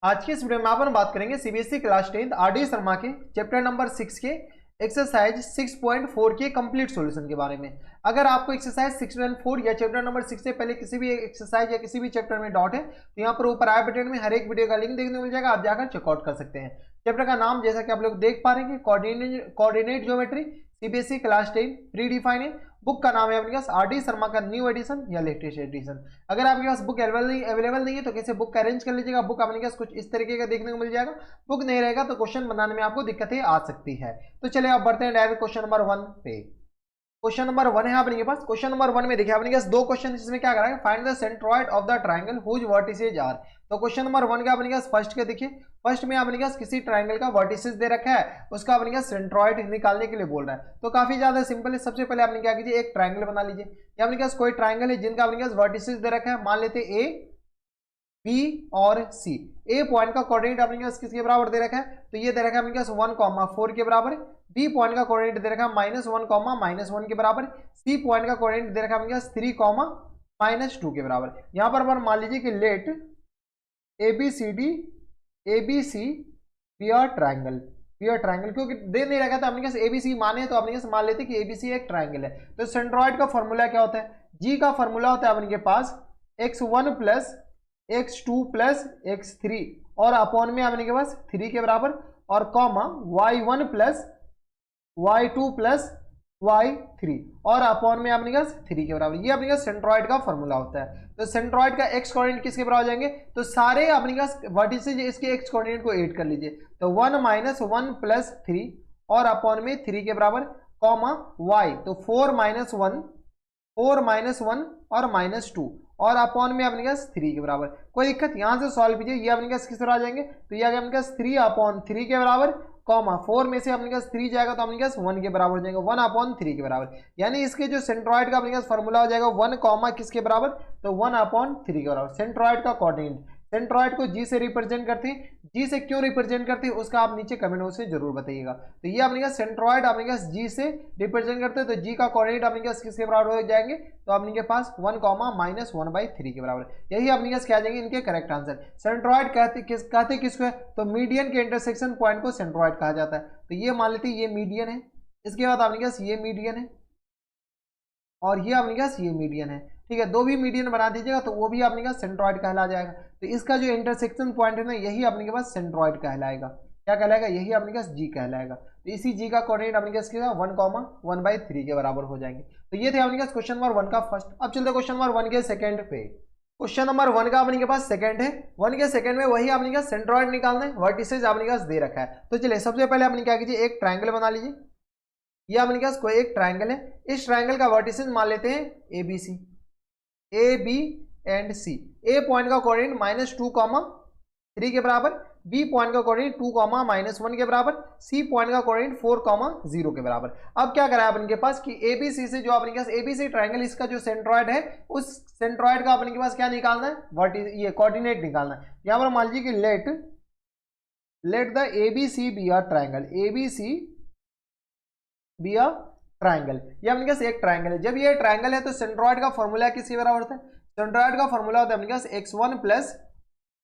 आज की इस वीडियो में अपन बात करेंगे सीबीएसई क्लास 10 आरडी शर्मा के चैप्टर नंबर 6 के एक्सरसाइज 6.4 के कंप्लीट सॉल्यूशन के बारे में। अगर आपको एक्सरसाइज 6.4 या चैप्टर नंबर 6 से पहले किसी भी एक्सरसाइज या किसी भी चैप्टर में डाउट है तो यहाँ पर ऊपर आई बटन में हर एक वीडियो का लिंक देखने को मिल जाएगा, आप जाकर चेकआउट कर सकते हैं। चैप्टर का नाम जैसा कि आप लोग देख पा रहे हैं coordinate geometry CBSE class 10 pre define है। बुक का नाम है अपने पास आरडी शर्मा का न्यू एडिशन या लेटेस्ट एडिशन। अगर आपके पास बुक अवेलेबल नहीं है तो कैसे बुक अरेंज कर लीजिएगा। बुक अपने पास कुछ इस तरीके का देखने को मिल जाएगा। बुक नहीं रहेगा तो क्वेश्चन बनाने में आपको दिक्कतें आ सकती है। तो चलिए आप बढ़ते हैं डायरेक्ट क्वेश्चन नंबर 1 पे। क्वेश्चन नंबर 1 है अपने पास। क्वेश्चन नंबर 1 में देखिए अपने पास दो क्वेश्चन, इसमें क्या कराएंगे, find the centroid of the triangle whose vertices are. तो क्वेश्चन नंबर 1 का अपने पास फर्स्ट के देखिए, फर्स्ट में अपने पास किसी ट्रायंगल का वर्टिसेज दे रखा है, उसका अपने पास सेंट्रोइड निकालने के लिए बोल रहा है। तो काफी ज्यादा सिंपल है। सबसे पहले आपने क्या कीजिए, एक ट्रायंगल बना लीजिए। या अपने पास कोई ट्रायंगल है जिनका अपने पास वर्टिसेज दे रखा है, मान लेते ए बी और सी। ए पॉइंट का कोऑर्डिनेट अपने पास किसके बराबर दे रखा है, तो ये दे रखा है अपने पास 1,4 के बराबर। बी पॉइंट का कोऑर्डिनेट दे रखा है -1, -1 के बराबर। सी पॉइंट का कोऑर्डिनेट दे रखा है अपने पास 3, -2 के बराबर। यहां पर अपन मान लीजिए कि let ABC be a triangle, क्योंकि दे नहीं रखा था अपने पास एबीसी माने, तो अपने पास मान लेते कि एबीसी एक ट्रायंगल है। तो सेंट्रोइड का फॉर्मूला क्या होता है, जी का फॉर्मूला होता है अपने के पास x1 + x2 + x3 और अपॉन में अपने के पास 3 के बराबर और कॉमा y1 + y2 + y3 और अपॉन में अपने पास 3 के बराबर। ये अपने पास सेंट्रोइड का फॉर्मूला होता है। तो सेंट्रोइड का x कोऑर्डिनेट किसके बराबर हो जाएंगे, तो सारे अपने पास वर्टिसेज इसके x कोऑर्डिनेट को ऐड कर लीजिए। तो 1 - 1 + 3 और अपॉन में 3 के बराबर कॉमा y, तो 4 - 1 और -2 और अपॉन में अपने पास 3 के बराबर। कोई दिक्कत, यहां से सॉल्व कीजिए। ये अपने पास किस तरह आ जाएंगे, तो ये आ गया अपने पास 3/3 के बराबर कॉमा 4 में से अपने पास 3 जाएगा तो अपने पास 1 के बराबर हो जाएगा, 1/3 के बराबर। यानी इसके जो सेंट्रोइड का अपने पास फॉर्मूला हो जाएगा 1 कॉमा किसके बराबर, तो 1/3 के बराबर। सेंट्रोइड का कोऑर्डिनेट, सेंट्रोइड को जी से रिप्रेजेंट करते हैं। जी से क्यों रिप्रेजेंट करते हैं उसका आप नीचे कमेंट बॉक्स में जरूर बताइएगा। तो ये अपने पास सेंट्रोइड अपने पास जी से रिप्रेजेंट करते हैं, तो जी का कोऑर्डिनेट अपने पास किसके बराबर हो जाएंगे, तो अपने के पास 1, -1/3 के बराबर। यही अपने पास क्या आ जाएंगे इनके करेक्ट आंसर। सेंट्रोइड कहते किसको है, तो मीडियन के इंटरसेक्शन पॉइंट को सेंट्रोइड कहा जाता है। तो ये मान लेते ये मीडियन है, इसके बाद अपने पास ये मीडियन है और ये अपने पास ये मीडियन है। ठीक है, दो भी मीडियन बना दीजिएगा तो वो भी अपने पास सेंट्रोइड कहला जाएगा। तो इसका जो इंटरसेक्शन पॉइंट है ना, यही अपने के पास सेंट्रोइड कहलाएगा। क्या कहलाएगा, यही अपने पास जी कहलाएगा। तो इसी जी का कोऑर्डिनेट अपने पास क्या 1,1/3 के बराबर हो जाएंगे। तो ये थे अपने पास क्वेश्चन नंबर 1 का फर्स्ट। अब चलते क्वेश्चन नंबर 1 के सेकंड पे। क्वेश्चन नंबर 1 का अपने के पास सेकंड है। 1 के सेकंड में वही अपने पास सेंट्रोइड निकालना है, वर्टिसेज अपने पास दे रखा है। तो चलिए सबसे पहले अपने क्या कीजिए, एक ट्रायंगल बना लीजिए। ये अपने पास कोई एक ट्रायंगल है, इस ट्रायंगल का वर्टिसेज मान लेते हैं ABC, A B and C. A point का कोऑर्डिनेट -2, 3 के बराबर। बी पॉइंट का कोऑर्डिनेट 2, -1 के बराबर। सी पॉइंट का कोऑर्डिनेट 4, 0 के बराबर। अब क्या करा है अपने के पास कि एबीसी से जो अपने पास एबीसी ट्रायंगल इसका जो सेंट्रोइड है, उस सेंट्रोइड का अपने के पास क्या निकालना है, ये कोऑर्डिनेट निकालना है। यहां पर मान लीजिए कि let the ABC be a triangle, ABC be a triangle. ये अपने पास एक ट्रायंगल है। जब ये ट्रायंगल है तो सेंट्रोइड का फॉर्मूला किसके बराबर होता है, सेंट्रोइड का फॉर्मूला होता है अपने पास x1 +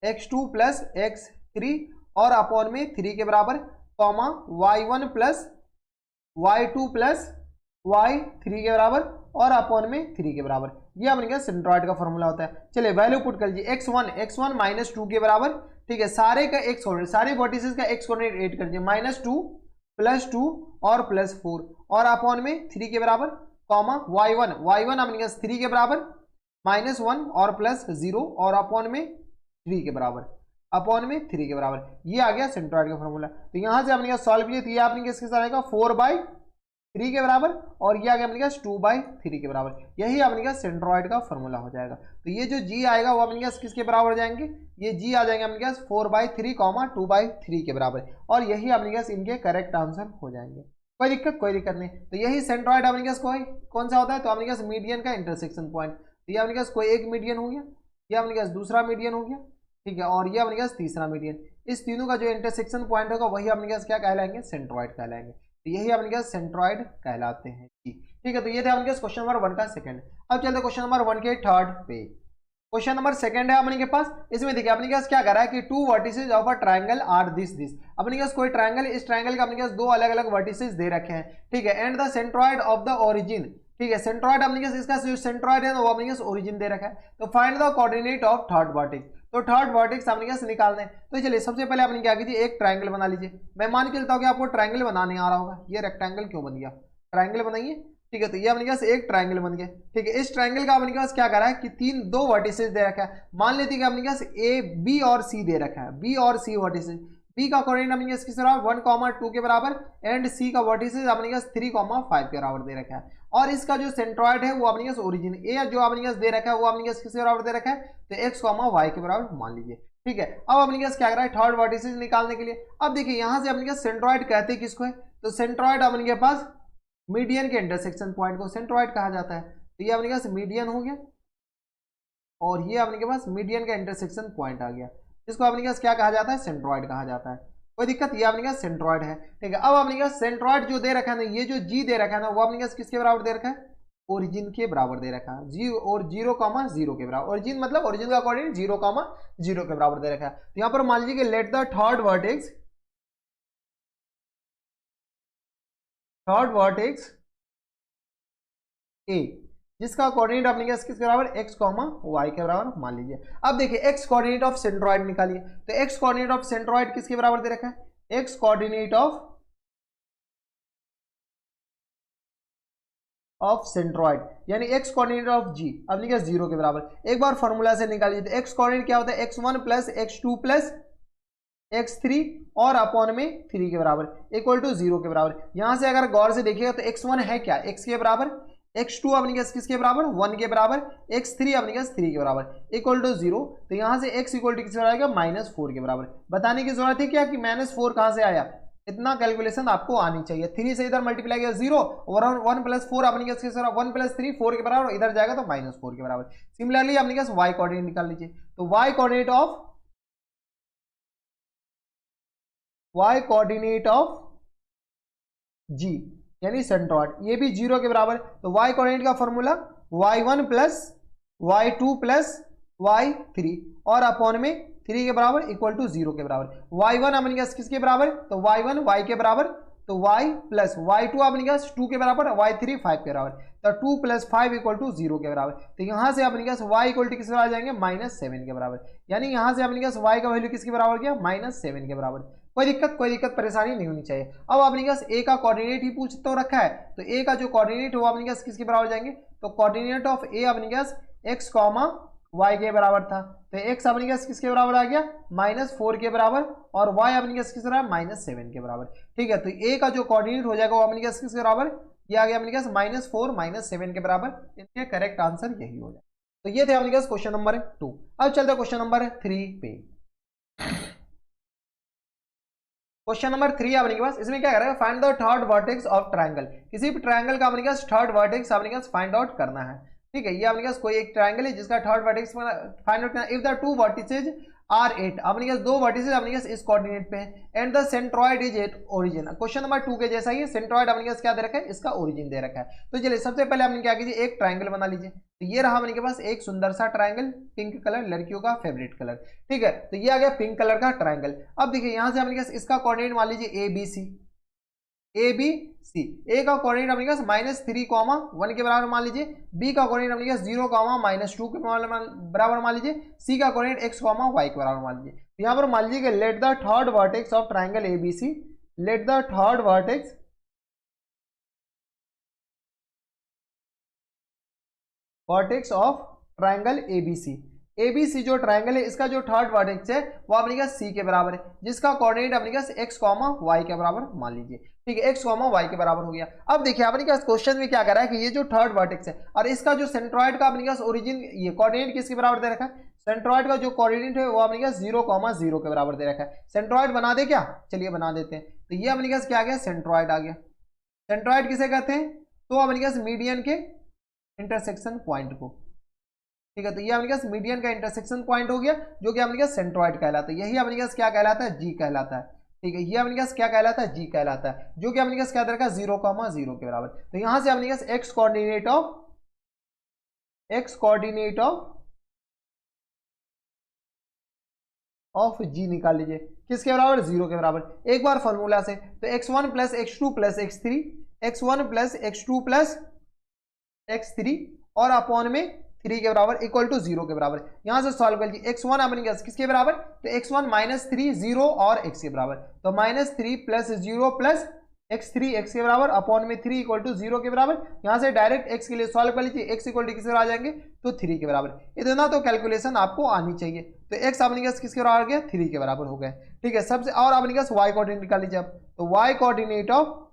x2 + x3 और अपॉन में 3 के बराबर कॉमा y1 + y2 + y3 के बराबर और अपॉन में 3 के बराबर। ये अपने पास सेंट्रोइड का फॉर्मूला होता है। चलिए वैल्यू पुट कर लीजिए, x1 -2 के बराबर। ठीक है, सारे का x कोऑर्डिनेट, सारे वर्टिसेस का x कोऑर्डिनेट ऐड कर दीजिए, -2 +2 और +4 और अपॉन में 3 के बराबर कॉमा y1 अपने पास 3 के बराबर -1 और +0 और अपॉन में 3 के बराबर, ये आ गया सेंट्रोइड का फॉर्मूला। तो यहां से अपने पास सॉल्व किए तो ये आपने किसके साथ आएगा 4/3 के बराबर और ये आ गया अपने पास 2/3 के बराबर। यही अपने पास सेंट्रोइड का फॉर्मूला हो जाएगा। तो ये जो जी आएगा वो अपने पास किसके बराबर हो जाएंगे, ये जी आ जाएंगे अपने पास 4/3, 2/3 के बराबर और यही अपने पास इनके करेक्ट आंसर हो जाएंगे। कोई दिक्कत नहीं। तो यही सेंट्रोइड अपने पास कौन सा होता है, तो अपने पास मीडियन का इंटरसेक्शन पॉइंट। तो ये अपने पास कोई एक मीडियन हो गया, ये अपने पास दूसरा मीडियन हो गया, ठीक है, और ये अपने पास तीसरा मीडियन। इस तीनों का जो इंटरसेक्शन पॉइंट होगा वही अपने पास क्या कहलाएंगे, सेंट्रोइड कहलाएंगे। तो यही अपने पास सेंट्रोइड कहलाते हैं। ठीक है, तो ये थे अपने पास क्वेश्चन नंबर 1 का सेकंड। अब चलते क्वेश्चन नंबर 1 के थर्ड पे। क्वेश्चन नंबर सेकंड है अपने के पास, इसमें देखिए अपने के पास क्या कर रहा है कि two vertices of a triangle are this this. अपने के पास कोई ट्रायंगल, इस ट्रायंगल का अपने के पास दो अलग अलग वर्टिसेज दे रखे हैं, ठीक है, and the centroid of the origin, ठीक है, सेंट्रॉइड अपने के पास, इसका जो सेंट्रॉइड है वो अपने के पास ओरिजिन दे रखा है। तो find the coordinate of third vertex, तो थर्ड वर्टेक्स अपने के पास निकालने हैं। तो चलिए सबसे पहले आपने क्या कीजिए, एक ट्रायंगल बना लीजिए। मैं मान के चलता हूँ कि आपको ट्रायंगल बनाने आ रहा होगा। ये रेक्टेंगल क्यों बन गया, ट्रायंगल बनाइए, ठीक है। तो ये अपने पास एक ट्रायंगल बन गया, ठीक है। इस ट्रायंगल का अपने पास क्या करा है कि दो वर्टिसेस दे रखा है। मान लेते हैं कि अपने पास ए बी और सी दे रखा है, बी और सी वर्टिसेस। बी का कोऑर्डिनेट अपने पास किस बराबर 1, 2 के बराबर, एंड सी का वर्टिसेस अपने पास 3, 5 के बराबर दे रखा है। और इसका जो सेंट्रॉइड है वो अपने पास ओरिजिन ए जो अपने पास दे रखा है वो अपने पास किसके बराबर दे रखा है, तो x, y के बराबर मान लीजिए, ठीक है। अब अपने पास क्या कर रहा है, थर्ड वर्टिसेस निकालने के लिए। अब देखिए यहां से अपने पास सेंट्रॉइड कहते हैं किसको है, तो सेंट्रॉइड अपने के पास मीडियन के इंटरसेक्शन पॉइंट को सेंट्रॉइड कहा जाता है। तो ये अपने पास मीडियन हो गया, और ये अपने के पास मीडियन का इंटरसेक्शन पॉइंट आ गया, जिसको अपने पास क्या कहा जाता है, सेंट्रॉइड कहा जाता है। कोई दिक्कत, ये अपने पास सेंट्रॉइड है, ठीक है। अब अपने पास सेंट्रॉइड जो दे रखा है ना, ये जो जी दे रखा है ना, वो अपने पास किसके बराबर दे रखा है, ओरिजिन के बराबर दे रखा है, जी और 0, 0 के बराबर। ओरिजिन मतलब ओरिजिन का कोऑर्डिनेट 0, 0 के बराबर दे रखा है। तो यहाँ पर मान लीजिए कि लेट द थर्ड वर्टेक्स ए, जिसका कोऑर्डिनेट अपने पास किसके बराबर, x, y के बराबर मान लीजिए। अब देखिए x कोऑर्डिनेट ऑफ सेंट्रॉइड निकालिए। तो x कोऑर्डिनेट ऑफ सेंट्रॉइड किसके बराबर दे रखा है, x कोऑर्डिनेट ऑफ सेंट्रॉइड यानी x कोऑर्डिनेट ऑफ g अपने पास 0 के बराबर। एक बार फॉर्मूला से निकालिए। तो x कोऑर्डिनेट क्या होता है, x1 plus x2 plus x3 और अपॉन में 3 के बराबर इक्वल टू 0 के बराबर। यहां से अगर गौर से देखिएगा तो x1 है क्या, x के बराबर, x2 अपने पास किसके बराबर 1 के बराबर, x3 अपने पास 3 के बराबर इक्वल टू 0। तो यहां से x इक्वल टू किसके बराबर आएगा, -4 के बराबर। बताने की जरूरत है क्या कि -4 कहां से आया, इतना कैलकुलेशन आपको आनी चाहिए। 3 से इधर मल्टीप्लाई किया 0 और 1 प्लस 4 अपने पास किसके बराबर 1 प्लस 3 4 के बराबर, इधर जाएगा तो -4 के बराबर। सिमिलरली अपने पास y कोऑर्डिनेट निकाल लीजिए। तो y कोऑर्डिनेट ऑफ g यानी सेंट्रॉइड, ये भी 0 के बराबर। तो y कोऑर्डिनेट का formula y1 plus y2 plus y3 और अपॉन में 3 के बराबर इक्वल टू 0 के बराबर। y1 अपने पास किसके बराबर, तो y1 y के बराबर, तो y प्लस y2 अपने पास 2 के बराबर, y3 5 के बराबर। तो 2 प्लस 5 इक्वल टू 0 के बराबर। तो यहां से अपने पास y इक्वल टू किसके बराबर जाएंगे, -7 के बराबर। यानी यहां से अपने पास y का वैल्यू किसके बराबर गया, -7 के बराबर। कोई दिक्कत परेशानी नहीं होनी चाहिए। अब अपने पास ए का कोऑर्डिनेट ही पूछ तो रखा है, तो ए का जो कोऑर्डिनेट है वो अपने पास किसके बराबर जाएंगे, तो कोऑर्डिनेट ऑफ ए अपने पास x, y के बराबर था। तो x अपने पास किसके बराबर आ गया, -4 के बराबर, और y अपने पास किसके बराबर, -7 के बराबर, ठीक है। तो a का जो कोऑर्डिनेट हो जाएगा वो अपने पास किसके बराबर, ये आ गया अपने पास -4 -7 के बराबर। इसके करेक्ट आंसर यही हो जाए। तो ये थे अपने पास क्वेश्चन नंबर 2। अब चलते हैं क्वेश्चन नंबर 3 पे। क्वेश्चन नंबर 3 अपने के पास, इसमें क्या करेगा, find the third vertex of triangle. किसी भी ट्रायंगल का अपने पास थर्ड वर्टेक्स अपने पास फाइंड आउट करना है, ठीक है। ये अपने पास कोई एक ट्रायंगल है जिसका थर्ड वर्टेक्स फाइंड आउट करना। If the two vertices are 8, अपने पास दो वर्टिसेज अपने पास इस कोऑर्डिनेट पे है, and the centroid is at origin. Question number 2 के जैसा ही सेंट्रॉइड अपने पास क्या दे रखा है, इसका ओरिजिन दे रखा है। तो चलिए सबसे पहले आपने क्या कीजिए, एक ट्रायंगल बना लीजिए। तो ये रहा अपने के पास एक सुंदर सा ट्रायंगल, पिंक कलर, लड़कियों का फेवरेट कलर, ठीक है। तो ये आ गया पिंक कलर का ट्रायंगल। अब देखिए यहां से अपने पास इसका कोऑर्डिनेट मान लीजिए ABC, ए का कोऑर्डिनेट अपने पास -3, 1 के बराबर मान लीजिए। बी का कोऑर्डिनेट अपने पास 0, -2 के बराबर मान लीजिए। सी का कोऑर्डिनेट x, y के बराबर मान लीजिए। तो यहाँ पर मान लीजिए कि let the third vertex of triangle ABC, late the third vertex of triangle ABC जो ट्रायंगल है इसका जो थर्ड वर्टेक्स है वो अपने पास C के बराबर है, जिसका कोऑर्डिनेट अपने पास x, y के बराबर मान लीजिए, ठीक है। x, y के बराबर हो गया। अब देखिए अपने पास क्वेश्चन में क्या कर रहा है कि ये जो थर्ड वर्टेक्स है और इसका जो सेंट्रॉइड का अपने पास ओरिजिन, ये कोऑर्डिनेट किसके बराबर दे रखा है, सेंट्रॉइड का जो कोऑर्डिनेट है वो अपने पास 0, 0 के बराबर दे रखा है। सेंट्रॉइड बना दे क्या, चलिए बना देते हैं। तो ये अपने पास क्या आ गया, सेंट्रॉइड आ गया। सेंट्रॉइड किसे कहते हैं, तो अपने पास मीडियन के इंटरसेक्शन पॉइंट को, ठीक है। तो ये अपने पास मीडियन का इंटरसेक्शन पॉइंट हो गया, जो कि अपने पास सेंट्रॉइड कहलाता है। यही अपने पास क्या कहलाता है, जी कहलाता है, ठीक है। ये अपने पास क्या कहलाता है, जी कहलाता है, जो कि अपने पास क्या रखा 0, 0 के बराबर। तो यहां से अपने पास x कोऑर्डिनेट ऑफ ऑफ जी निकाल लीजिए, किसके बराबर, 0 के बराबर। एक बार फॉर्मूला से, तो x1 plus x2 plus x3, x1 plus x2 plus x3 और अपॉन में 3 के बराबर इक्वल टू 0 के बराबर। यहां से सॉल्व कर लीजिए, x1 अपने किसके बराबर, तो x1 माइनस 3 0 और x के बराबर, तो minus 3 plus 0 plus x3 x के बराबर अपॉन में 3 इक्वल टू 0 के बराबर। यहां से डायरेक्ट x के लिए सॉल्व कर लीजिए, x इक्वल टू किसके बराबर आ जाएंगे, तो 3 के बराबर। इतना तो कैलकुलेशन आपको आनी चाहिए। तो x अपने पास किसके बराबर आ गया, 3 के बराबर हो गया। ठीक है, सबसे और अपने पास y कोऑर्डिनेट निकाल लीजिए अब, तो y coordinate of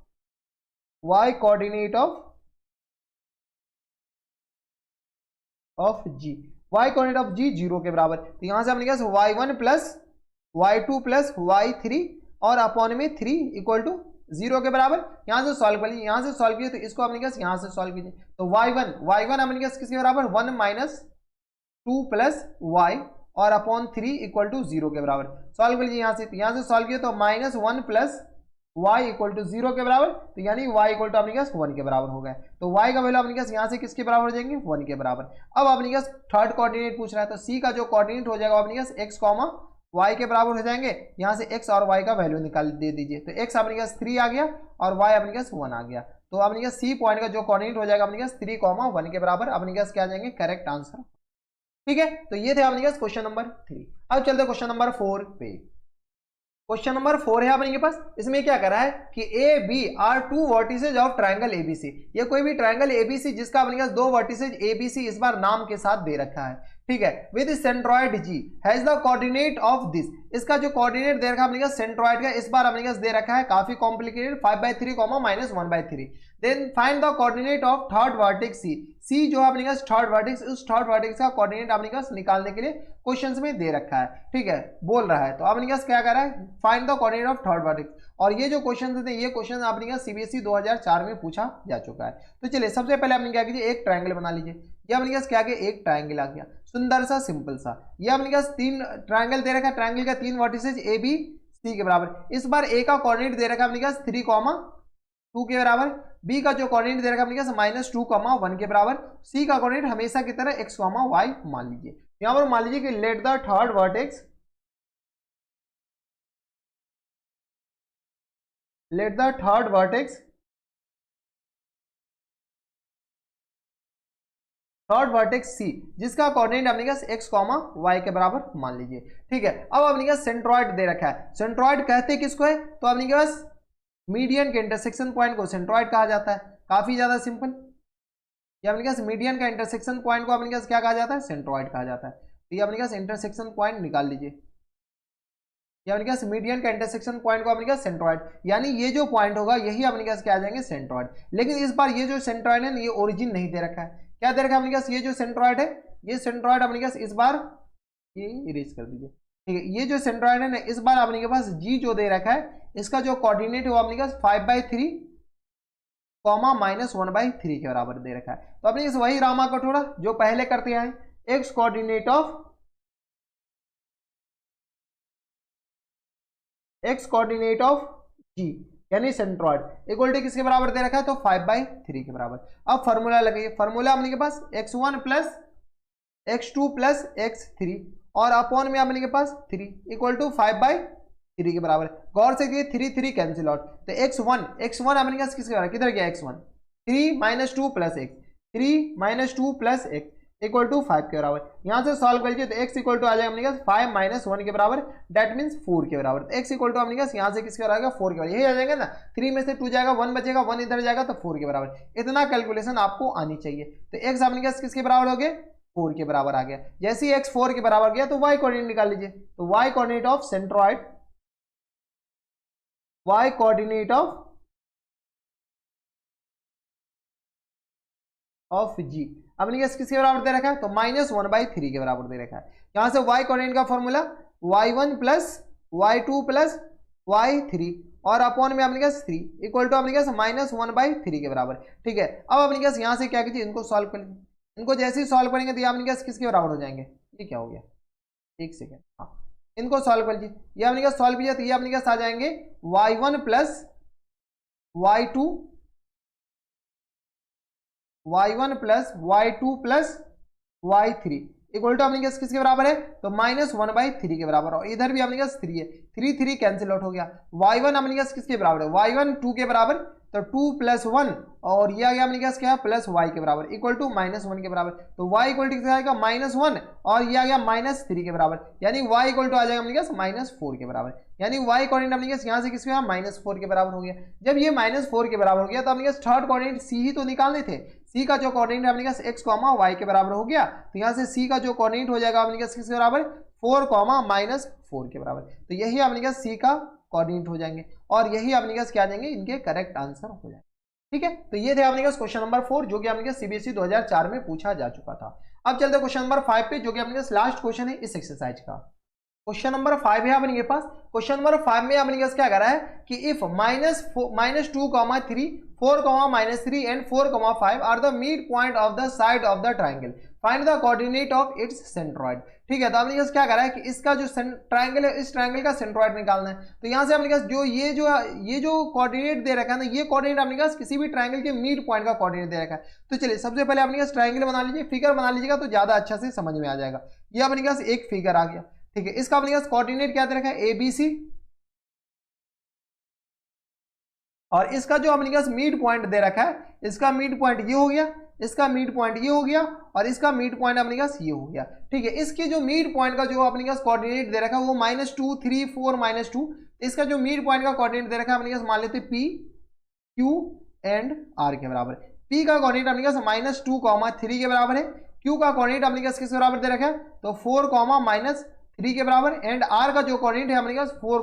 g, y coordinate of g 0 के बराबर। तो यहां से अपने पास y1 plus y2 plus y3 और अपॉन में 3 इक्वल टू 0 के बराबर। यहां से सॉल्व कर लीजिए, यहां से सॉल्व कीजिए तो इसको अपने पास यहां से सॉल्व कीजिए, तो y1 अपने पास किसके बराबर, 1 माइनस 2 प्लस y और अपॉन 3 इक्वल टू 0 के बराबर। सॉल्व कर लीजिए यहां से, तो यहां से सॉल्व किया तो minus 1 plus y equal to 0 के बराबर, तो यानी y इक्वल टू अपने पास 1 के बराबर हो गया। तो y का वैल्यू अपने पास यहाँ से किसके बराबर हो जाएंगे, 1 के बराबर। अब अपने पास थर्ड कोऑर्डिनेट पूछ रहा है, तो c का जो कोऑर्डिनेट हो जाएगा अपने पास x कॉमा y के बराबर हो जाएंगे। यहाँ से x और y का वैल्यू निकाल दे दीजिए, तो x अपने पास 3 आ गया और y अपने पास 1 आ गया। तो अपने पास c पॉइंट का जो कोऑर्डिनेट हो जाएगा अपने पास 3,1 के बराबर, अपने पास क्या आ जाएंगे, करेक्ट आंसर। ठीक है, तो ये थे अपने पास क्वेश्चन नंबर 3। अब चलते क्वेश्चन नंबर 4 पे। क्वेश्चन नंबर 4 है अपने पास, इसमें क्या कर रहा है कि A B are two vertices of triangle ABC. ये कोई भी ट्राइंगल एबीसी जिसका अपने पास 2 वर्टिसेज एबीसी इस बार नाम के साथ दे रखा है। ठीक है, with centroid G has the coordinate of this, इसका जो कोऑर्डिनेट दे रखा है अपने पास सेंट्रॉइड का इस बार अपने पास दे रखा है, काफी complicated, 5/3 minus 1/3। Then find the coordinate of third vertex C, C जो अपने पास थर्ड वर्टेक्स, उस थर्ड वर्टेक्स का कोऑर्डिनेट अपने पास निकालने के लिए क्वेश्चंस में दे रखा है। ठीक है, बोल रहा है, तो अपने पास क्या कर रहा है, find the coordinate of third vertex. और ये जो क्वेश्चन थे ये क्वेश्चन अपने पास सीबीएसई 2004 में पूछा जा चुका है। तो चलिए सबसे पहले आपने क्या कीजिए, एक ट्रायंगल बना लीजिए। ये अपने पास क्या गया, एक ट्रायंगल आ गया, सुंदर सा सिंपल सा। ये अपने पास 3 ट्रायंगल दे रखा है, ट्रायंगल का 3 वर्टिसेज ए बी सी के बराबर। इस बार ए का कोऑर्डिनेट दे रखा है अपने पास 3,2 के बराबर, बी का जो कोऑर्डिनेट दे रखा है अपने पास -2,1 के बराबर, सी का कोऑर्डिनेट हमेशा की तरह x, y मान लीजिए। यहां पर मान लीजिए कि let the third vertex, let the third vertex, third vertex C जिसका कोऑर्डिनेट अपने पास x, y के बराबर मान लीजिए। ठीक है, अब अपने पास सेंट्रॉइड दे रखा है। सेंट्रॉइड कहते किसको है, तो अपने पास मीडियन के इंटरसेक्शन पॉइंट को सेंट्रॉइड कहा जाता है। काफी ज्यादा सिंपल, ये अपने पास मीडियन का इंटरसेक्शन पॉइंट को अपने पास क्या कहा जाता है, सेंट्रॉइड कहा जाता है। तो ये अपने पास इंटरसेक्शन पॉइंट निकाल लीजिए, ये अपने पास मीडियन का इंटरसेक्शन पॉइंट को अपने पास सेंट्रॉइड, यानी ये जो पॉइंट होगा यही अपने पास क्या आ जाएंगे, सेंट्रॉइड। लेकिन इस बार ये जो सेंट्रॉइड है ये ओरिजिन नहीं दे रखा है। क्या दे रखा है अपने पास, ये जो सेंट्रॉइड है, ये सेंट्रॉइड अपने पास इस बार, ये इरेज कर दीजिए। ठीक है, ये जो सेंट्रॉइड है ना इस बार अपने के पास जी जो दे रखा है, इसका जो कोऑर्डिनेट है वो अपने पास 5/3 -1/3 के बराबर दे रखा है। तो अपने इस वही रामा कठोरा जो पहले करते आए, X coordinate of, X coordinate of G यानी सेंट्रॉइड इक्वल टू किसके बराबर दे रखा है, तो 5/3 के बराबर। अब फॉर्मूला लगाइए, फॉर्मूला अपने के पास x1 plus x2 plus x3 और अपॉन में अपने के पास 3 इक्वल टू 5/3 के बराबर। गौर से देखिए 3 कैंसिल आउट, तो x1 अपने पास किसके बराबर, किधर गया x1, 3 - 2 plus x, 3 - 2 plus x equal to 5 के बराबर। यहां से सॉल्व कर लीजिए तो x इक्वल टू आ जाएगा अपने पास 5 - 1 के बराबर, दैट मींस 4 के बराबर। तो x इक्वल टू अपने पास यहां से किसके बराबर, 4 के बराबर। यही आ जाएगा ना, 3 में से 2 जाएगा, 1 बचेगा, 1 इधर जाएगा तो 4 के बराबर। इतना कैलकुलेशन आपको आनी चाहिए। तो x अपने पास किसके बराबर हो गया, 4 के बराबर आ गया। जैसे ही x 4 के बराबर गया तो y कोऑर्डिनेट निकाल लीजिए, तो y coordinate of centroid, y coordinate of G अपने पास किसके बराबर दे रखा है, तो -1/3 के बराबर दे रखा है। यहां से y कोऑर्डिनेट का formula y1 plus y2 plus y3 और अपॉन में अपने पास 3 इक्वल टू अपने पास -1/3 के बराबर। ठीक है, अब अपने पास यहां से क्या कीजिए, इनको सॉल्व कर लीजिए। इनको जैसे ही सॉल्व करेंगे तो ये अपने पास किसके बराबर हो जाएंगे, ये क्या हो गया, एक सेकेंड, हाँ इनको सॉल्व कर लीजिए। ये अपने पास सॉल्व कीजिए तो ये अपने पास आ जाएंगे y1 plus y2 plus y2 plus y3 equal to अपने पास किसके बराबर है, तो -1/3 के बराबर, और इधर भी अपने पास 3 है, 3 कैंसिल आउट हो गया। y1 अपने पास किसके बराबर है, y1 2 के बराबर, तो 2 + 1, और ये आ गया अपने पास क्या है, प्लस y के बराबर, इक्वल टू -1 के बराबर, तो y इक्वल टू कितना आएगा, -1, और ये आ गया -3 के बराबर, यानी y इक्वल टू आ जाएगा अपने पास -4 के बराबर, यानी y कोऑर्डिनेट अपने पास यहाँ से किसके -4 के बराबर हो गया। जब ये -4 के बराबर हो गया तो अपने पास थर्ड कोऑर्डिनेट c ही तो निकालने थे, c का जो कोऑर्डिनेट अपने पास x, y के बराबर हो गया, तो यहाँ से c का जो कोऑर्डिनेट हो जाएगा अपने पास किसके बराबर, 4, -4 के बराबर, तो यही अपने पास c का कोऑर्डिनेट हो जाएंगे, और यही अपने पास क्या आ जाएंगे, इनके करेक्ट आंसर हो जाएंगे। ठीक है, तो ये थे अपने पास क्वेश्चन नंबर 4 जो कि अपने पास सीबीएसई 2004 में पूछा जा चुका था। अब चलते हैं क्वेश्चन नंबर 5 पे, जो कि अपने पास लास्ट क्वेश्चन है इस एक्सरसाइज का। क्वेश्चन नंबर 5 है अपने पास। क्वेश्चन नंबर 5 में अपने पास क्या कर रहा है कि if -2, 3, 4, -3 and 4, 5 are the mid point of the side of the triangle, find the coordinate of its centroid. ठीक है, तो अपने पास क्या कर रहा है कि इसका जो ट्राइंगल है, इस ट्राइंगल का सेंट्रॉइड निकालना है। तो यहाँ से अपने पास जो ये जो कोऑर्डिनेट दे रखा है ना, ये कोऑर्डिनेट अपने पास किसी भी ट्राइंगल के मिड पॉइंट का कोऑर्डिनेट दे रखा है। तो चलिए सबसे पहले अपने पास ट्राइंगल बना लीजिए, फिगर बना लीजिएगा तो ज्यादा अच्छा से समझ में आ जाएगा। ये अपने पास एक फिगर आ गया। ठीक है, इसका अपने पास कोऑर्डिनेट क्या दे रखा है, ABC, और इसका जो अपने पास मिड पॉइंट दे रखा है, इसका मिड पॉइंट ये हो गया, इसका मिड पॉइंट ये हो गया, और इसका मिड पॉइंट अपने पास ये हो गया। ठीक है, इसके जो मिड पॉइंट का जो अपने पास कोऑर्डिनेट दे रखा है वो -2, 3, 4, -2, इसका जो मिड पॉइंट का कोऑर्डिनेट दे रखा है अपने पास मान लेते P, Q एंड R के बराबर। P का कोऑर्डिनेट अपने पास -2, 3 के बराबर है, Q का कोऑर्डिनेट अपने पास किसके बराबर दे रखा है, तो 4, -3 के बराबर, एंड R का जो कोऑर्डिनेट है अपने पास 4,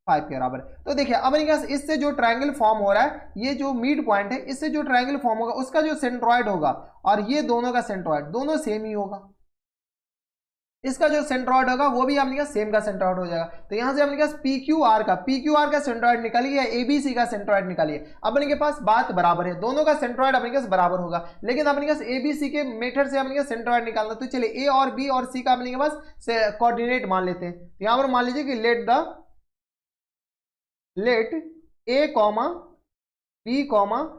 5 के बराबर। तो देखिए अब अपने पास इससे जो ट्रायंगल फॉर्म हो रहा है, ये जो मिड पॉइंट है, इससे जो ट्रायंगल फॉर्म होगा उसका जो सेंट्रॉइड होगा, और ये दोनों का सेंट्रॉइड दोनों सेम ही होगा। इसका जो सेंट्रॉइड होगा वो भी अपने पास सेम का सेंट्रॉइड हो जाएगा। तो यहां से अपने पास PQR का सेंट्रॉइड निकालिए, ABC का सेंट्रॉइड निकालिए। अपने के पास बात बराबर है, दोनों का सेंट्रॉइड अपने पास बराबर होगा, लेकिन अपने पास ABC के मेथड से अपने पास सेंट्रॉइड निकालना। तो चलिए A और B और C का अपने के पास कोऑर्डिनेट मान लेते हैं। तो यहां पर मान लीजिए कि लेट A, B,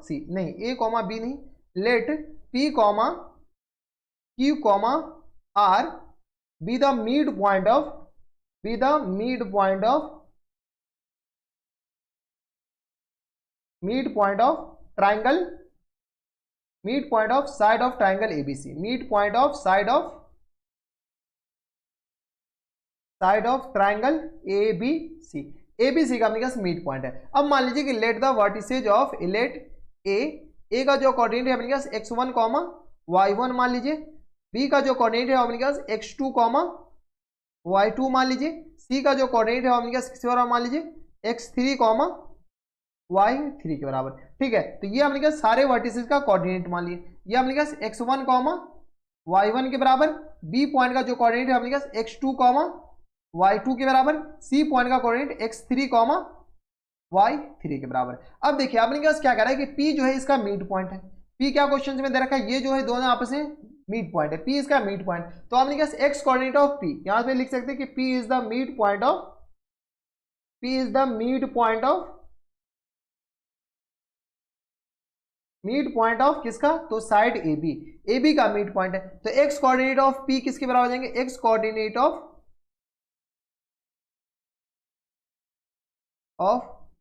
C, नहीं A, B नहीं, late P, Q, R be the midpoint of triangle, midpoint of side of triangle ABC, midpoint of side of triangle ABC, ABC का अपने पास मिड पॉइंट है। अब मान लीजिए कि let the vertices of A का जो कोऑर्डिनेट है अपने पास x1, y1 मान लीजिए, B का जो कोऑर्डिनेट है अपने पास x2, y2 मान लीजिए, C का जो कोऑर्डिनेट है अपने पास किसके बराबर मान लीजिए x3, y3 के बराबर। ठीक है, तो ये अपने पास सारे वर्टिसेज का कोऑर्डिनेट मान लिए, ये अपने पास x1, y1 के बराबर, B पॉइंट का जो कोऑर्डिनेट है अपने पास x2, y2 के बराबर, C पॉइंट का कोऑर्डिनेट x3, y3 के बराबर। अब देखिए अपने पास क्या कर रहा है कि P जो है इसका मिड पॉइंट है। P क्या क्वेश्चन में दे रखा है, ये जो है दोनों आपस में मिड पॉइंट है, P इसका मिड पॉइंट। तो अपने पास x कोऑर्डिनेट ऑफ P यहां पे लिख सकते हैं कि P is the mid point of किसका, तो साइड AB का मिड पॉइंट है। तो x कोऑर्डिनेट ऑफ P किसके बराबर हो जाएंगे, x कोऑर्डिनेट ऑफ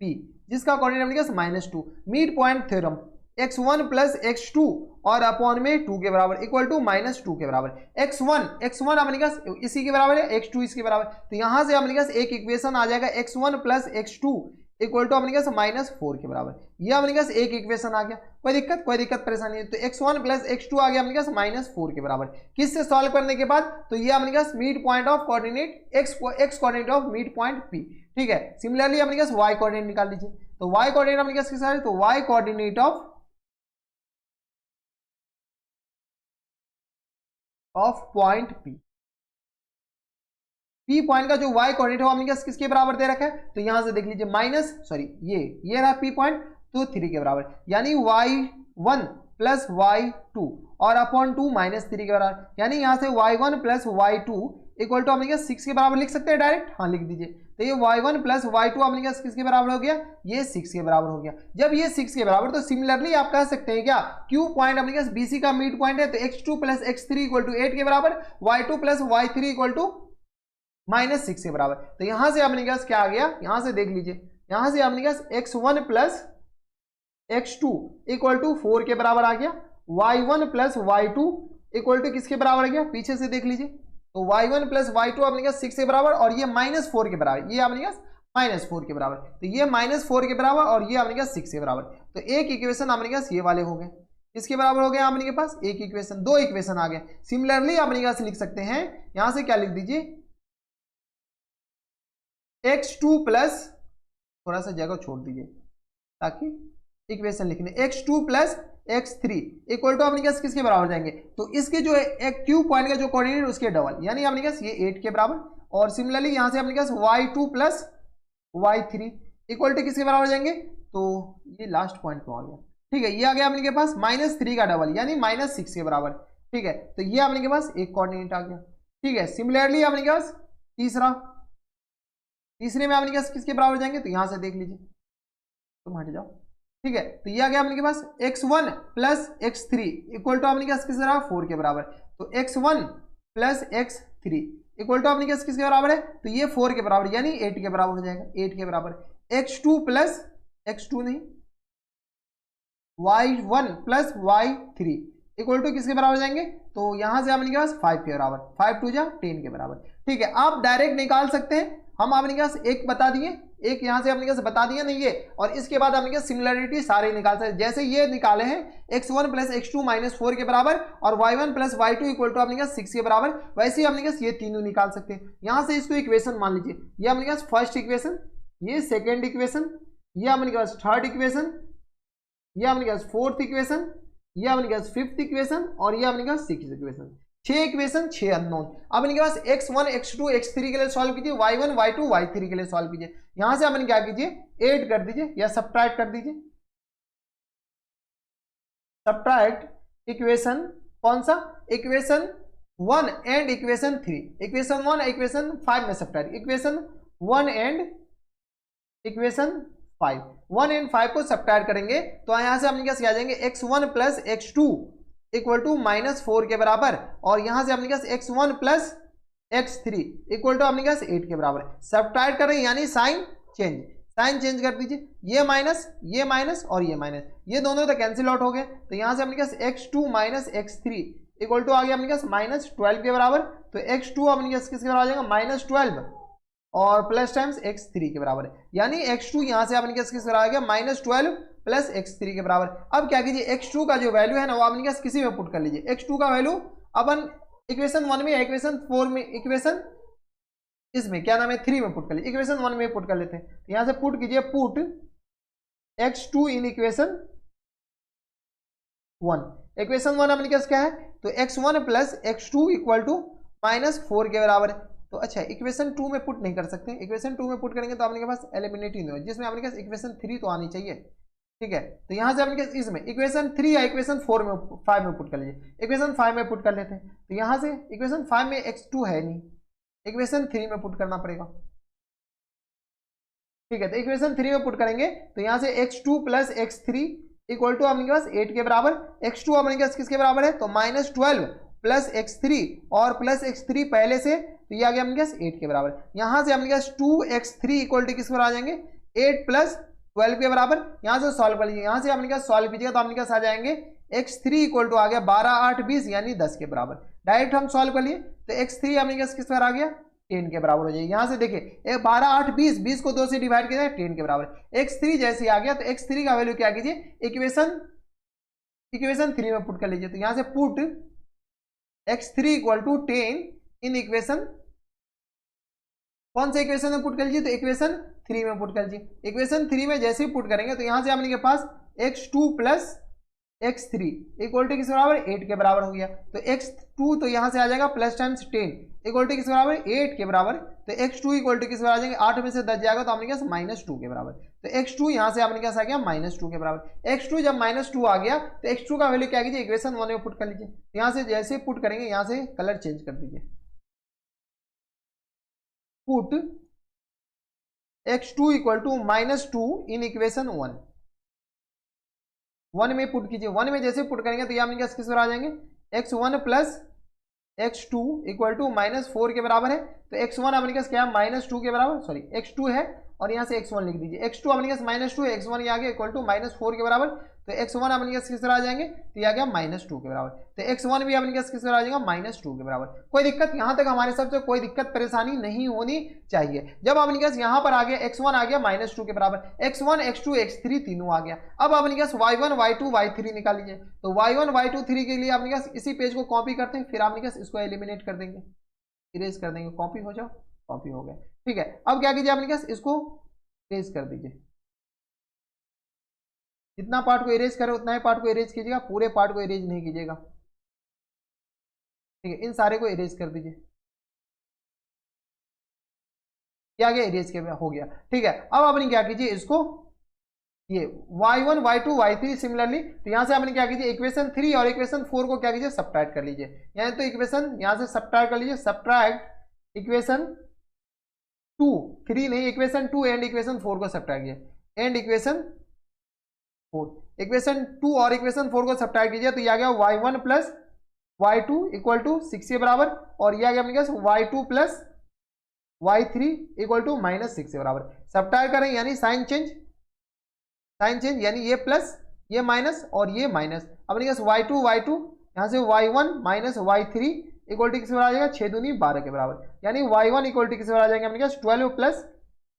P जिसका कोऑर्डिनेट अपने पास -2, mid point theorem, x1 + x2 और अपॉन में 2 के बराबर इक्वल टू -2 के बराबर। x1 अपने पास इसी के बराबर है, x2 इसके बराबर। तो यहां से अपने पास एक इक्वेशन आ जाएगा x1 + x2 इक्वल टू अपने पास -4 के बराबर। ये अपने पास एक इक्वेशन आ गया, कोई दिक्कत परेशानी नहीं। तो x1 + x2 आ गया अपने पास -4 के बराबर। किससे सॉल्व करने के बाद, तो ये अपने पास mid point of coordinate x coordinate of mid point P। ठीक है, सिमिलरली अपने पास y कोऑर्डिनेट निकाल लीजिए। तो y कोऑर्डिनेट अपने पास किसका है, तो y coordinate of point P point का जो y कोऑर्डिनेट है अपने पास किसके बराबर दे रखा है, तो यहां से देख लीजिए ये रहा P पॉइंट, तो 3 के बराबर, यानी y1 + y2 और अपॉन 2 -3 के बराबर, यानी यहां से y1 + y2 इक्वल टू अपने 6 के बराबर लिख सकते हैं डायरेक्ट। हाँ लिख दीजिए। तो ये y1 प्लस y2 अपने पास किसके बराबर हो गया, ये 6 के बराबर हो गया। जब ये 6 के बराबर, तो सिमिलरली आप कह सकते हैं क्या, Q पॉइंट अपने पास BC का मिड पॉइंट है, तो x2 plus x3 equal to 8 के बराबर, y2 plus y3 equal to -6 के बराबर। तो यहां से अपने पास क्या आ गया, यहां से देख लीजिए, यहां से अपने पास x1 plus x2 equal to 4 के बराबर आ गया, y1 plus y2 equal to किसके बराबर आ गया, पीछे से देख लीजिए, तो y1 प्लस y2 अपने पास 6 के बराबर, और ये -4 के बराबर, ये अपने पास -4 के बराबर, तो ये -4 के बराबर और ये अपने पास 6 के बराबर। तो एक इक्वेशन अपने पास ये वाले हो गए, किसके बराबर हो गया अपने पास, एक इक्वेशन, दो इक्वेशन आ गए। सिमिलरली अपने पास लिख सकते हैं, यहां से क्या लिख दीजिए, x2 प्लस, थोड़ा सा जगह छोड़ दीजिए ताकि इक्वेशन लिखने, x2 plus x3 equal to अपने पास किसके बराबर जाएंगे, तो इसके जो एक क्यू पॉइंट का जो कोऑर्डिनेट उसके डबल, यानी अपने पास ये 8 के बराबर, और सिमिलरली यहां से अपने पास y2 plus y3 equal to किसके बराबर जाएंगे, तो ये लास्ट पॉइंट पे आ गया, ठीक है, ये आ गया अपने पास -3 का डबल यानी -6 के बराबर, ठीक है, तो ये अपने के पास एक कोऑर्डिनेट आ गया, ठीक है। सिमिलरली अपने के पास तीसरे में अपने पास किसके बराबर जाएंगे, तो यहां से देख लीजिए, तुम हट जाओ, ठीक है, तो ये आ गया अपने के पास x1 plus x3 equal to अपने पास किसके बराबर, 4 के बराबर, तो x1 plus x3 equal to अपने पास किसके बराबर है, तो ये 4 के बराबर यानी 8 के बराबर हो जाएगा, 8 के बराबर, x2 प्लस x2 नहीं, y1 plus y3 equal to किसके बराबर जाएंगे, तो यहां से अपने पास 5 के बराबर, 5 2 जा 10 के बराबर, ठीक है। आप डायरेक्ट निकाल सकते हैं, हम अपने पास एक बता दिए, एक यहां से अपने पास बता दिया नहीं ये, और इसके बाद अपने पास सिमिलरिटी सारे निकाल सकते हैं, जैसे ये निकाले हैं x1 प्लस x2 -4 के बराबर और y1 plus y2 equal to अपने पास 6 के बराबर, वैसे ही अपने पास ये तीनों निकाल सकते हैं। यहां से इसको इक्वेशन मान लीजिए, ये अपने पास फर्स्ट इक्वेशन, ये सेकेंड इक्वेशन, ये अपने पास थर्ड इक्वेशन, ये अपने पास फोर्थ इक्वेशन, ये अपने पास फिफ्थ इक्वेशन, और ये अपने पास सिक्स्थ इक्वेशन, 6 इक्वेशन 6 अननोन। अब इनके पास x1 x2 x3 के लिए सॉल्व कीजिए, y1 y2 y3 के लिए सॉल्व कीजिए, यहां से अपन क्या कीजिए, ऐड कर दीजिए या सब्ट्रैक्ट कर दीजिए, सब्ट्रैक्ट इक्वेशन कौन सा, equation 1 and equation 3, equation 1 equation 5 में subtract, equation 1 and equation 5, 1 and 5 को सब्ट्रैक्ट करेंगे तो यहां से अपने पास क्या आ जाएंगे, x1 plus x2 equal to -4 के बराबर, और यहां से अपने पास x1 plus x3 equal to अपने पास 8 के बराबर, सब्ट्रैक्ट करें यानी साइन चेंज कर दीजिए, ये माइनस और ये माइनस, ये दोनों तो कैंसिल आउट हो गए, तो यहां से अपने पास x2 minus x3 equal to आ गया अपने पास -12 के बराबर, तो x2 अपने पास किसके बराबर आ जाएगा, -12 और प्लस टाइम्स x3 के बराबर, यानी x2 यहां से अपने पास किसके बराबर आ गया, -12 प्लस x3 के बराबर। अब क्या कीजिए, x2 का जो वैल्यू है ना वो अपने पास किसी में पुट कर लीजिए, x2 का वैल्यू अपन इक्वेशन 1 में, इक्वेशन 4 में, इक्वेशन इसमें क्या नाम है 3 में पुट कर लीजिए, इक्वेशन 1 में पुट कर लेते हैं, यहां से पुट कीजिए, पुट x2 इन इक्वेशन 1, इक्वेशन 1 अपने पास क्या है, तो x1 plus x2 equal to -4 के बराबर है, तो अच्छा इक्वेशन 2 में पुट नहीं कर सकते, इक्वेशन 2 में पुट करेंगे तो अपने के पास एलिमिनेट ही नहीं हो, जिसमें अपने पास इक्वेशन 3 तो आनी चाहिए, ठीक है, तो यहां से अपने इसमें इक्वेशन 3 या इक्वेशन 4 में 5 में पुट कर लीजिए, इक्वेशन 5 में पुट कर लेते हैं, तो यहां से इक्वेशन 5 में x2 है नहीं, इक्वेशन 3 में पुट करना पड़ेगा, ठीक है, तो इक्वेशन 3 में पुट करेंगे तो यहां से x2 plus x3 equal to अपने पास 8 के बराबर, x2 अपने पास किसके बराबर है, तो -12 प्लस x3 और प्लस x3 पहले से, तो ये आ गया अपने पास 8 के बराबर, यहां से अपने पास 2x3 इक्वल टू किस पर आ जाएंगे, 8 प्लस 12 के बराबर, यहां से सॉल्व कर लीजिए, यहां से अपने पास सॉल्व कीजिएगा तो अपने पास आ जाएंगे x3 इक्वल टू आ गया 12 8 20 यानी 10 के बराबर, डायरेक्ट हम सॉल्व कर लिए तो x3 अपने पास किस पर आ गया, 10 के बराबर हो जाएगी, यहां से देखिए 12 8 20, 20 को 2 से डिवाइड किया 10 के बराबर, x3 जैसे आ गया तो x3 का वैल्यू क्या कीजिए, इक्वेशन 3 में पुट कर लीजिए, तो यहां से put x3 equal to 10 in equation, कौन से इक्वेशन में पुट कर लीजिए, तो इक्वेशन 3 में पुट कर लीजिए, इक्वेशन 3 में जैसे ही पुट करेंगे तो यहां से अपने के पास x2 plus x3 equal to किस बराबर, 8 के बराबर हो गया, तो x2 तो यहां से आ जाएगा प्लस टाइम्स 10 इक्वल टू किस बराबर, 8 के बराबर, तो x2 इक्वल टू किस बराबर आ जाएंगे, 8 में से 10 जाएगा तो अपने पास -2 के बराबर, तो x2 यहां से अपने पास आ गया -2 के बराबर, x2 जब -2 आ गया तो x2 का वैल्यू क्या कीजिए, इक्वेशन 1 में पुट कर लीजिए, यहां से जैसे पुट करेंगे यहां से कलर चेंज कर दीजिए, put x2 equal to -2 in equation 1 में पुट कीजिए। 1 में जैसे पुट करेंगे तो ये आपने किस पर आ जाएंगे, x1 plus x2 equal to -4 के बराबर है। तो x1 अपने पास क्या है, -2 के बराबर, सॉरी x2 है और यहाँ से x1 लिख दीजिए। x2 अपने पास -2 है, x1 ये आ गया इक्वल टू -4 के बराबर। तो x1 अपने पास किस तरह आ जाएंगे, तो ये आ गया -2 के बराबर। तो x1 भी अपने पास किस तरह आ जाएगा, -2 के बराबर। कोई दिक्कत, यहाँ तक हमारे सबसे कोई दिक्कत परेशानी नहीं होनी चाहिए। जब अपने पास यहाँ पर आ गया x1 आ गया -2 के बराबर, x1 x2 x3 तीनों आ गया। अब अपने पास y1 y2 y3 निकाल लीजिए। तो y1 y2 3 के लिए अपने पास इसी पेज को कॉपी करते हैं, फिर अपने पास इसको एलिमिनेट कर देंगे, इरेज कर देंगे। कॉपी हो जाओ, कॉपी हो गया, ठीक है। अब क्या कीजिए, अपने पास इसको इरेज कर दीजिए। जितना पार्ट को इरेज करे उतना ही पार्ट को इरेज कीजिएगा, पूरे पार्ट को इरेज नहीं कीजिएगा, ठीक है। इन सारे को इरेज कर दीजिए। क्या गया, इरेज के हो गया, ठीक है। अब आपने क्या कीजिए, इसको ये y1 y2 y3 सिमिलरली, तो यहां से आपने क्या कीजिए, इक्वेशन 3 और इक्वेशन 4 को क्या कीजिए, सब्ट्रैक्ट कर लीजिए। यहाँ तो इक्वेशन यहां से सब्ट्रैक्ट कर लीजिए, सब्ट्रैक्ट इक्वेशन 2, 3 नहीं, इक्वेशन 2 एंड इक्वेशन 4 को सब्ट्रैक्ट कीजिए, एंड इक्वेशन 4, इक्वेशन 2 और इक्वेशन 4 को सब्ट्रैक्ट कीजिए। तो ये आ गया y1 plus y2 equal to 6 के बराबर, और ये आ गया अपने पास y2 plus y3 equal to -6 के बराबर। सब्ट्रैक्ट करें यानी साइन चेंज, साइन चेंज यानी ये प्लस ये माइनस और ये माइनस। अपने पास y2 यहाँ से y1 minus y3 equal to किस बराबर आ जाएगा, 6 दूनी 12 के बराबर, यानी y1 इक्वल टू किस बराबर आ जाएंगे अपने पास 12 प्लस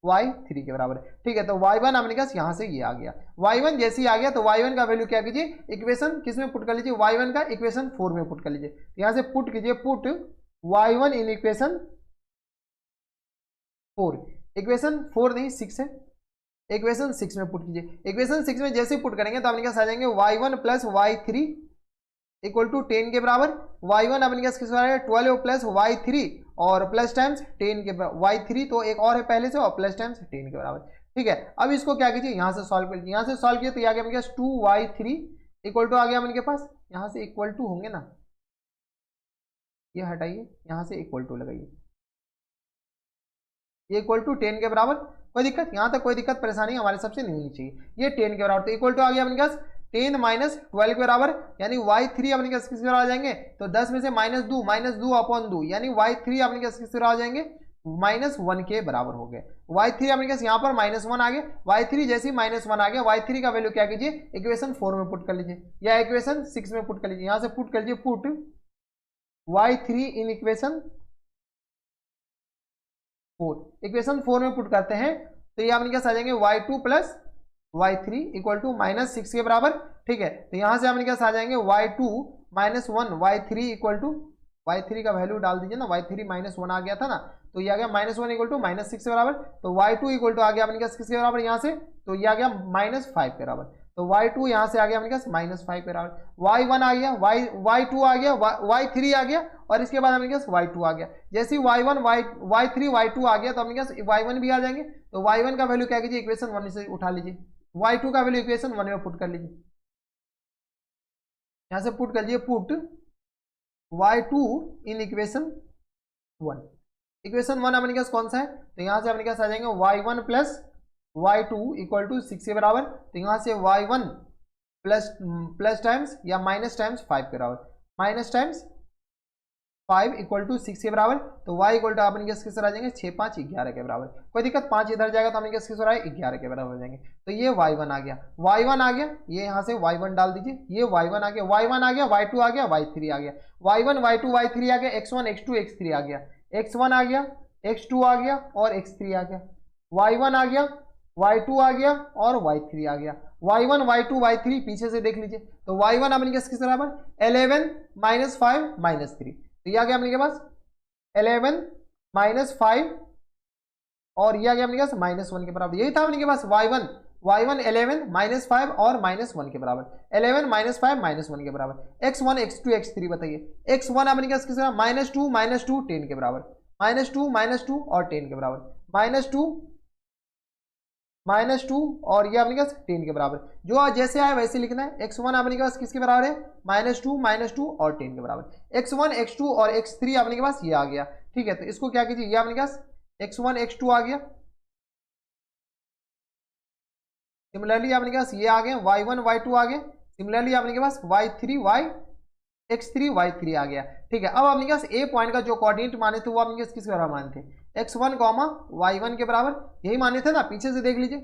y3 के बराबर, ठीक है। तो y1 अपने पास यहाँ से ये आ गया। y1 जैसे ही आ गया तो y1 का वैल्यू क्या कीजिए, इक्वेशन किस में पुट कर लीजिए, y1 का इक्वेशन 4 में पुट कर लीजिए। यहाँ से पुट कीजिए, put y1 in equation 4, equation 4 नहीं 6 है, इक्वेशन 6 में पुट कीजिए। इक्वेशन 6 में जैसे पुट करेंगे तो अपने पास आ जाएंगे y1 plus y3 equal to 10 के बराबर। y1 अपने पास किस बराबर है, 12 प्लस y3 और प्लस टाइम्स 10 के बराबर, y3 तो एक और है पहले से, और प्लस टाइम्स 10 के बराबर, ठीक है। अब इसको क्या कीजिए, यहाँ से सॉल्व कर लीजिए। यहाँ से सॉल्व किया तो ये आ गया अपने पास 2y3 इक्वल टू आ गया अपने पास, यहाँ से इक्वल टू होंगे ना, ये हटाइए, यहाँ से इक्वल टू लगाइए, ये इक्वल टू 10 के बराबर। कोई दिक्कत, यहाँ तक कोई दिक्कत परेशानी हमारे सबसे नहीं होनी चाहिए। ये 10 के बराबर, तो इक्वल टू आ गया अपने पास 10 माइनस 12 के बराबर, यानी y3 अपने पास किस बराबर आ जाएंगे, तो 10 में से -2 अपॉन 2, यानी y3 अपने पास किस बराबर आ जाएंगे, -1 के बराबर हो गए। y3 अपने पास यहाँ पर -1 आ गया, y3 जैसे ही -1 आ गया, y3 का वैल्यू क्या कीजिए, इक्वेशन 4 में पुट कर लीजिए या इक्वेशन 6 में पुट कर लीजिए। यहाँ से पुट कर लीजिए, put y3 in equation 4, equation 4 में पुट करते हैं तो ये अपने पास आ जाएंगे y2 plus y3 equal to -6 के बराबर, ठीक है। तो यहाँ से अपने पास आ जाएंगे y2 -1 y3 equal to, y3 का वैल्यू डाल दीजिए ना, y3 -1 आ गया था ना, तो ये आ गया -1 इक्वल टू -6 के बराबर। तो y2 इक्वल टू आ गया अपने पास किसके बराबर, यहाँ से तो ये आ गया -5 के बराबर। तो y2 यहाँ से आ गया अपने पास -5 के बराबर, y1 आ गया, y2 आ गया, y3 आ गया, और इसके बाद अपने पास y2 आ गया। जैसे ही y1 y3 y2 आ गया तो अपने पास y1 भी आ जाएंगे। तो y1 का वैल्यू क्या कीजिए, इक्वेशन 1 से उठा लीजिए, y2 का वैल्यू इक्वेशन 1 में पुट कर लीजिए। यहाँ से पुट कर लीजिए, पुट y2 इन इक्वेशन 1, इक्वेशन 1 अपने पास कौन सा है, तो यहाँ से अपने पास आ जाएंगे y1 plus y2 equal to 6 के बराबर। तो यहाँ से y1 प्लस टाइम्स या माइनस टाइम्स 5 के बराबर, माइनस टाइम्स 5 इक्वल टू 6 के बराबर। तो y इक्वल टू अपने किस तरह आ जाएंगे, 6 5 11 के बराबर। कोई दिक्कत, 5 इधर जाएगा तो अपने किस तरह है, 11 के बराबर हो जाएंगे। तो ये y1 आ गया, y1 आ गया, ये यहाँ से y1 डाल दीजिए, ये y1 आ गया, y1 आ गया, y2 आ गया, y3 आ गया, y1 y2 y3 आ गया, x1 x2 x3 आ गया, x1 आ गया, x2 आ गया और x3 आ गया, y1 आ गया, y2 आ गया और y3 आ गया, y1 y2 y3 पीछे से देख लीजिए। तो y1 अपने किस बराबर, 11 -5 -3, तो ये आ गया अपने के पास 11 -5 और ये आ गया अपने पास -1 के बराबर। यही था अपने के पास y1 11 -5 और -1 के बराबर, 11 -5 -1 के बराबर। x1 x2 x3 बताइए, x1 अपने पास किस -2 -2 10 के बराबर, -2 और 10 के बराबर, -2 और ये अपने पास 10 के बराबर। जो जैसे आए वैसे लिखना है। x1 अपने के पास किसके बराबर है, -2 और 10 के बराबर। x1 x2 और x3 अपने के पास ये आ गया, ठीक है। तो इसको क्या कीजिए, ये अपने पास x1 x2 आ गया, सिमिलरली अपने पास ये आ गए y1 y2 आ गए। सिमिलरली अपने पास y3 x3 y3 आ गया। ठीक है, अब अपने पास ए पॉइंट का जो कोऑर्डिनेट माने थे वो अपने पास किसके बराबर माने थे, x1 y1 के बराबर, यही माने थे ना, पीछे से देख लीजिए।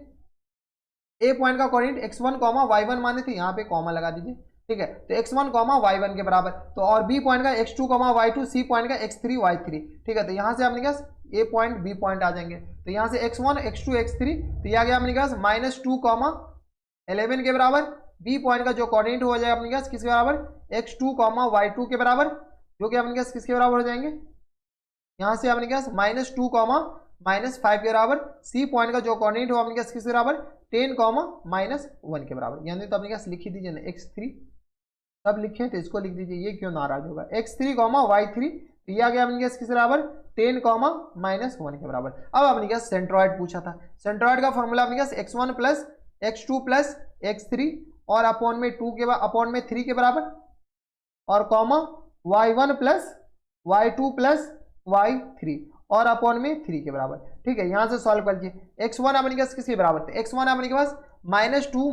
ए पॉइंट का कोऑर्डिनेट x1 y1 माने थे, यहाँ पे कॉमा लगा दीजिए। ठीक है, तो x1 y1 के बराबर, तो और बी पॉइंट का x2 y2, सी पॉइंट का x3 y3। ठीक है, तो यहाँ से अपने पास ए पॉइंट बी पॉइंट आ जाएंगे, तो यहाँ से x1 x2 x3, तो ये आ गया अपने पास -2 11 के बराबर। बी पॉइंट का जो कोऑर्डिनेट हो जाएगा अपने पास किसके बराबर, x2 y2 के बराबर, जो कि अपने पास किसके बराबर हो जाएंगे, यहाँ से अपने पास -2 -5 के बराबर। सी पॉइंट का जो कोऑर्डिनेट हो अपने पास किसके बराबर, 10 -1 के बराबर। यानी तो अपने पास लिख ही दीजिए ना x3, सब लिखे तो इसको लिख दीजिए, ये क्यों नाराज होगा, x3 y3, तो ये आ गया अपने पास किसके बराबर, 10 -1 के बराबर। अब अपने पास सेंट्रॉइड पूछा था, सेंट्रॉइड का फॉर्मूला अपने पास x1 + x2 + x3 और अपॉन में 3 के बराबर, और कॉमा y1 + y2 + y3 और अपॉन में 3 के बराबर। ठीक है, यहां से सॉल्व कर लीजिए। x1 अपने पास किसके बराबर थे, x1 अपने के पास -2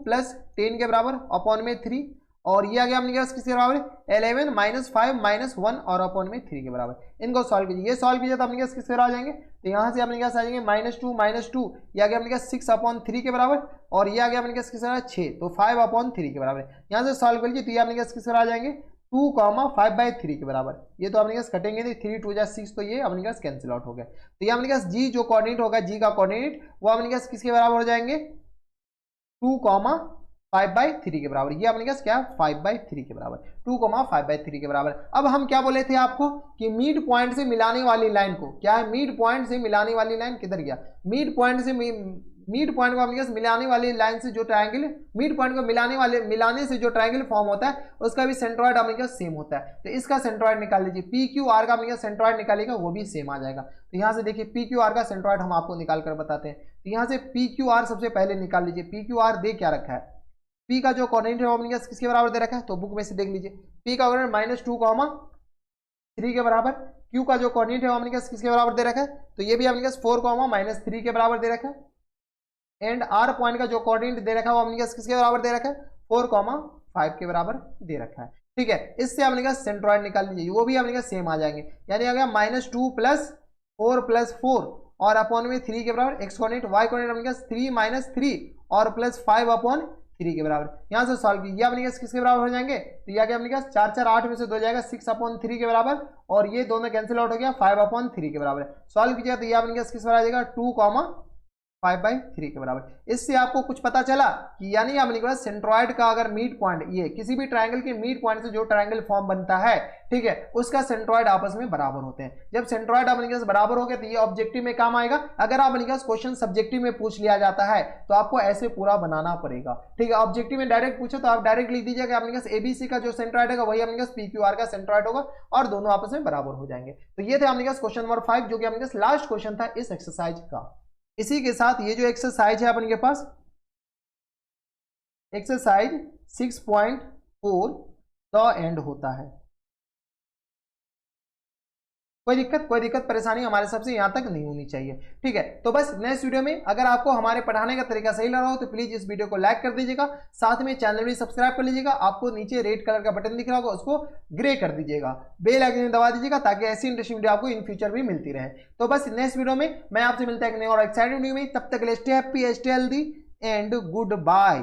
+ 10 के बराबर अपॉन में 3, और ये आ गया अपने पास किसके बराबर, 11 -5 -1 और अपॉन में 3 के बराबर। इनको सॉल्व कीजिए, ये सॉल्व कीजिए तो अपने पास किसके बराबर आ जाएंगे, तो यहाँ से अपने पास आ जाएंगे -2 ये आ गया अपने पास 6/3 के बराबर, और ये आ गया अपने पास किसके बराबर 6, तो 5/3 के बराबर। यहाँ से सॉल्व कर लीजिए तो ये अपने पास किसके बराबर आ जाएंगे, 2 5/3 के बराबर। ये तो अपने पास कटेंगे नहीं, 3 2 6, तो ये अपने पास कैंसिल आउट हो गया। तो ये अपने पास जी जो कोऑर्डिनेट होगा, जी का कोऑर्डिनेट वो अपने पास किसके बराबर हो जाएंगे, 2 5/3 के बराबर। ये अपने पास क्या, 5/3 के बराबर, 2 5/3 के बराबर। अब हम क्या बोले थे आपको कि मिड पॉइंट से मिलाने वाली लाइन को, क्या है, मिड पॉइंट से मिलाने वाली लाइन किधर गया, मिड पॉइंट को अपने पास मिलाने वाली लाइन से जो ट्रायंगल, मिड पॉइंट को मिलाने से जो ट्रायंगल फॉर्म होता है उसका भी सेंट्रॉइड अपने पास सेम होता है। तो इसका सेंट्रॉइड निकाल लीजिए, पी क्यू आर का अपने पास सेंट्रॉइड निकालेगा, वो भी सेम आ जाएगा। तो यहाँ से देखिए पी क्यू आर का सेंट्रॉइड हम आपको निकाल कर बताते हैं। तो यहाँ से पी क्यू आर सबसे पहले निकाल लीजिए। पी क्यू आर दे क्या रखा है, पी का जो कोऑर्डिनेट है वो अपने पास किसके बराबर दे रखा है, तो बुक में से देख लीजिए। पी का कोऑर्डिनेट -2 3 के बराबर, क्यू का जो कोऑर्डिनेट है वो अपने पास किसके बराबर दे रखा है, तो ये भी अपने पास 4 -3 के बराबर दे रखा है। एंड आर पॉइंट का जो कोऑर्डिनेट दे रखा है वो अपने पास किसके बराबर दे रखा है, 4 5 के बराबर दे रखा है। ठीक है, इससे अपने पास सेंट्रॉइड निकाल लीजिए, वो भी अपने पास सेम आ जाएंगे। यानी आ गया -2 + 4 + 4 और अपॉन में 3 के बराबर। एक्स कोऑर्डिनेट, वाई कोऑर्डिनेट अपने पास 3 - 3 और +5/3 के बराबर। यहाँ से सॉल्व कीजिए, अपने पास किसके बराबर हो जाएंगे, तो ये आ गया अपने पास 4 4 8 में से 2 जाएगा, 6/3 के बराबर, और ये दोनों कैंसिल आउट हो गया, 5/3 के बराबर। सॉल्व कीजिए तो ये अपने पास किस बराबर आ जाएगा, 2 5/3 के बराबर। इससे आपको कुछ पता चला कि यानी अपने पास सेंट्रॉइड का अगर मिड पॉइंट, ये किसी भी ट्रायंगल के मिड पॉइंट से जो ट्रायंगल फॉर्म बनता है, ठीक है, उसका सेंट्रॉइड आपस में बराबर होते हैं। जब सेंट्रॉइड अपने पास बराबर हो गए तो ये ऑब्जेक्टिव में काम आएगा। अगर अपने पास क्वेश्चन सब्जेक्टिव में पूछ लिया जाता है तो आपको ऐसे पूरा बनाना पड़ेगा। ठीक है, ऑब्जेक्टिव में डायरेक्ट पूछे तो आप डायरेक्ट लिख दीजिएगा अपने पास एबीसी का जो सेंट्रॉइड है वही अपने पास पीक्यूआर का सेंट्रॉइड होगा और दोनों आपस में बराबर हो जाएंगे। तो ये थे अपने पास क्वेश्चन नंबर 5 जो कि अपने पास लास्ट क्वेश्चन था इस एक्सरसाइज का। इसी के साथ ये जो एक्सरसाइज है अपने के पास एक्सरसाइज 6.4 द एंड होता है। कोई दिक्कत परेशानी हमारे सबसे यहां तक नहीं होनी चाहिए। ठीक है, तो बस नेक्स्ट वीडियो में अगर आपको हमारे पढ़ाने का तरीका सही लग रहा हो तो प्लीज इस वीडियो को लाइक कर दीजिएगा, साथ में चैनल भी सब्सक्राइब कर लीजिएगा। आपको नीचे रेड कलर का बटन दिख रहा होगा उसको ग्रे कर दीजिएगा, बेल आइकन दबा दीजिएगा ताकि ऐसी इंटरेस्टिंग वीडियो आपको इन फ्यूचर भी मिलती रहे। तो बस नेक्स्ट वीडियो में मैं आपसे मिलता है एक नए और एक्साइटिंग वीडियो में, तब तक stay happy, stay healthy and good bye.